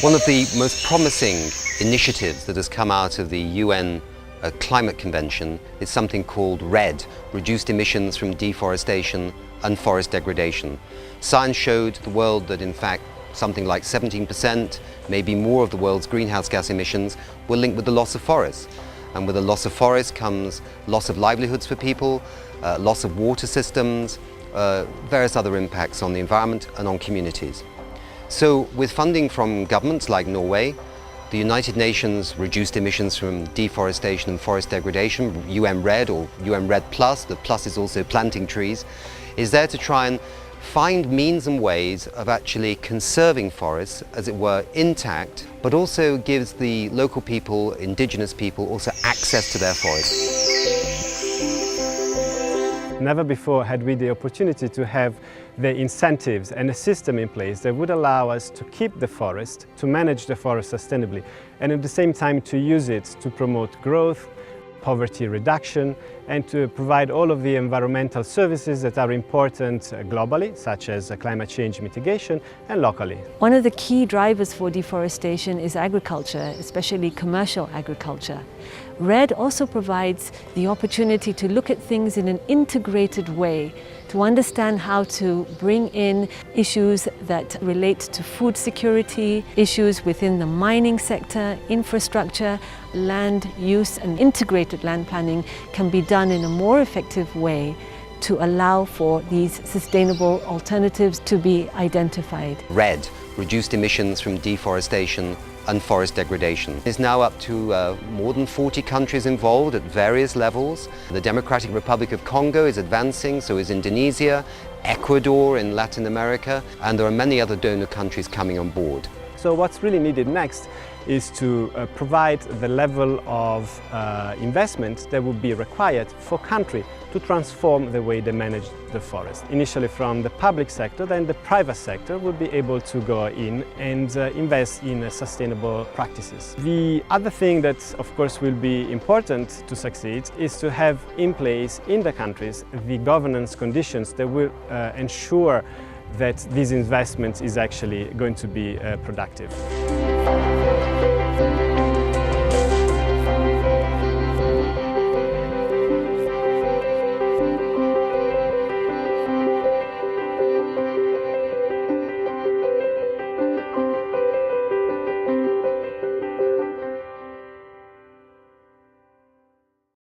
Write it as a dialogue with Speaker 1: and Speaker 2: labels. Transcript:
Speaker 1: One of the most promising initiatives that has come out of the UN Climate Convention is something called REDD, Reduced Emissions from Deforestation and Forest Degradation. Science showed the world that in fact something like 17%, maybe more of the world's greenhouse gas emissions were linked with the loss of forests. And with the loss of forests comes loss of livelihoods for people, loss of water systems, various other impacts on the environment and on communities. So with funding from governments like Norway, the United Nations Reduced Emissions from Deforestation and Forest Degradation, UN REDD or UN REDD+, the plus is also planting trees, is there to try and find means and ways of actually conserving forests, as it were, intact, but also gives the local people, indigenous people, also access to their forests.
Speaker 2: Never before had we the opportunity to have the incentives and a system in place that would allow us to keep the forest, to manage the forest sustainably, and at the same time to use it to promote growth, poverty reduction, and to provide all of the environmental services that are important globally, such as climate change mitigation, and locally.
Speaker 3: One of the key drivers for deforestation is agriculture, especially commercial agriculture. REDD also provides the opportunity to look at things in an integrated way, to understand how to bring in issues that relate to food security, issues within the mining sector, infrastructure, land use, and integrated land planning can be done in a more effective way to allow for these sustainable alternatives to be identified.
Speaker 1: REDD, Reduced Emissions from Deforestation and Forest Degradation, is now up to more than 40 countries involved at various levels. The Democratic Republic of Congo is advancing, so is Indonesia, Ecuador in Latin America, and there are many other donor countries coming on board.
Speaker 2: So what's really needed next is to provide the level of investment that would be required for country to transform the way they manage the forest. Initially from the public sector, then the private sector would be able to go in and invest in sustainable practices. The other thing that of course will be important to succeed is to have in place in the countries the governance conditions that will ensure that this investment is actually going to be productive.